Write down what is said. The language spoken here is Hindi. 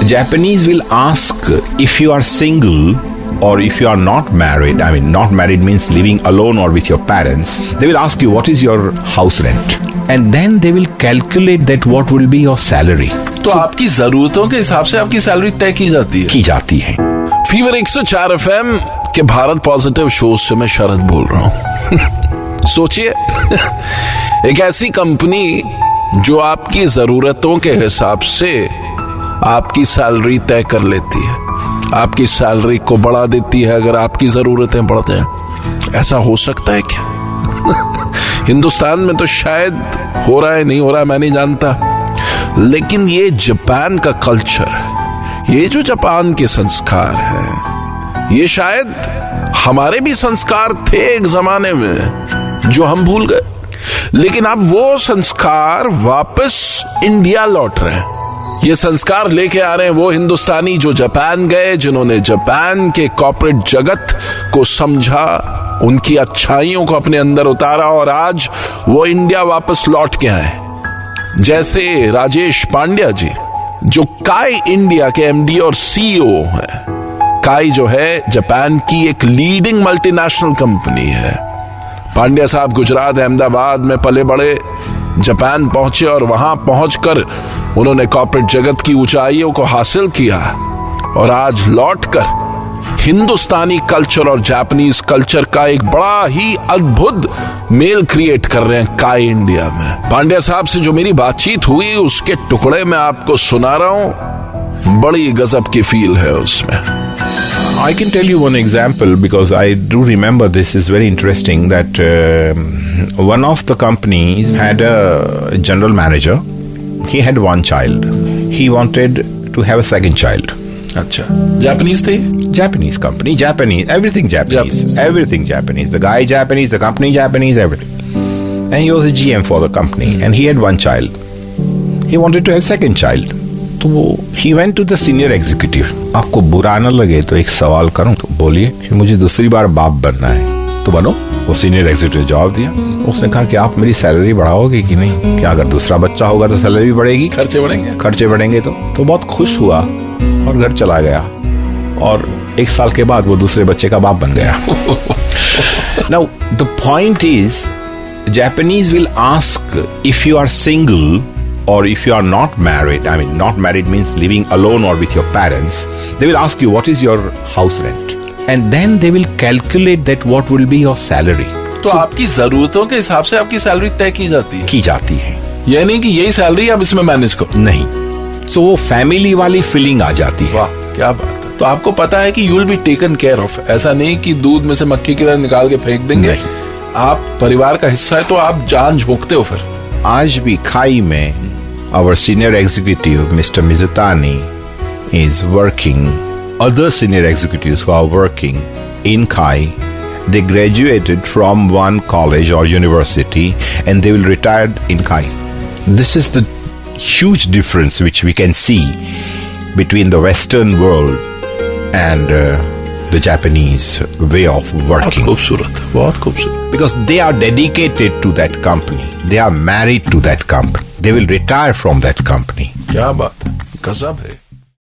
Japanese will ask if you are single or if you are not married. I mean, not married means living alone or with your parents. They will ask you what is your house rent, and then they will calculate that what will be your salary. तो आपकी जरूरतों के हिसाब से आपकी सैलरी तय की जाती है। फीवर 104 FM के भारत पॉजिटिव शो से मैं शरद बोल रहा हूँ। सोचिए, एक ऐसी कंपनी जो आपकी जरूरतों के हिसाब से आपकी सैलरी तय कर लेती है, आपकी सैलरी को बढ़ा देती है अगर आपकी जरूरतें बढ़ते हैं। ऐसा हो सकता है क्या? हिंदुस्तान में तो शायद हो रहा है, नहीं हो रहा है मैं नहीं जानता, लेकिन ये जापान का कल्चर, ये जो जापान के संस्कार है, ये शायद हमारे भी संस्कार थे एक जमाने में जो हम भूल गए, लेकिन अब वो संस्कार वापस इंडिया लौट रहे हैं। ये संस्कार लेके आ रहे हैं वो हिंदुस्तानी जो जापान गए, जिन्होंने जापान के कॉर्पोरेट जगत को समझा, उनकी अच्छाइयों को अपने अंदर उतारा और आज वो इंडिया वापस लौट के आए। जैसे राजेश पांड्या जी जो काई इंडिया के एमडी और सीईओ हैं। काई जो है जापान की एक लीडिंग मल्टीनेशनल कंपनी है। पांड्या साहब गुजरात अहमदाबाद में पले बड़े, जापान पहुंचे और वहां पहुंचकर उन्होंने कॉर्पोरेट जगत की ऊंचाइयों को हासिल किया और आज लौटकर हिंदुस्तानी कल्चर और जापानीज कल्चर का एक बड़ा ही अद्भुत मेल क्रिएट कर रहे हैं काई इंडिया में। पांड्या साहब से जो मेरी बातचीत हुई उसके टुकड़े मैं आपको सुना रहा हूं, बड़ी गजब की फील है उसमें। I can tell you one example because I do remember this is very interesting that one of the companies had a general manager. He had one child. He wanted to have a second child. अच्छा, जापानीज थे? Japanese company, Japanese, everything Japanese, everything Japanese. The guy Japanese, the company Japanese, everything. And he was a GM for the company and he had one child. He wanted to have second child. तो he went to the senior executive. आपको बुरा न लगे तो एक सवाल करूं तो बोलिए कि मुझे दूसरी बार बाप बनना है तो बनो। वो सीनियर एग्जीक्यूटिव जवाब दिया, उसने कहा कि आप मेरी सैलरी बढ़ाओगे कि नहीं, क्या अगर दूसरा बच्चा होगा तो सैलरी बढ़ेगी, खर्चे बढ़ेंगे तो बहुत खुश हुआ और घर चला गया और 1 साल के बाद वो दूसरे बच्चे का बाप बन गया। Now the point is Japanese will ask if you are single or if you are not married. I mean, not married means living alone or with your parents. They will ask you what is your house rent, and then they will calculate that what will be your salary. तो आपकी जरूरतों के हिसाब से आपकी सैलरी तय की जाती है। ये नहीं कि यही सैलरी आप इसमें मैनेज करो, नहीं। तो वो फैमिली वाली फीलिंग आ जाती है। वाह, क्या बात है। तो आपको पता है कि you will be taken care of. ऐसा नहीं कि दूध में से मक्खी की तरह निकाल के फेंक देंगे। आप परिवार का हिस्सा है तो आप जान झोंकते हो। फिर आज भी खाई में our senior executive, Mr. Mizutani, is working. Other senior executives who are working in Kai, they graduated from one college or university and they will retire in Kai. This is the huge difference which we can see between the Western world and the Japanese way of working. बहुत खूबसूरत। Because they are dedicated to that company. They are married to that company. They will retire from that company. क्या बात है, गजब है।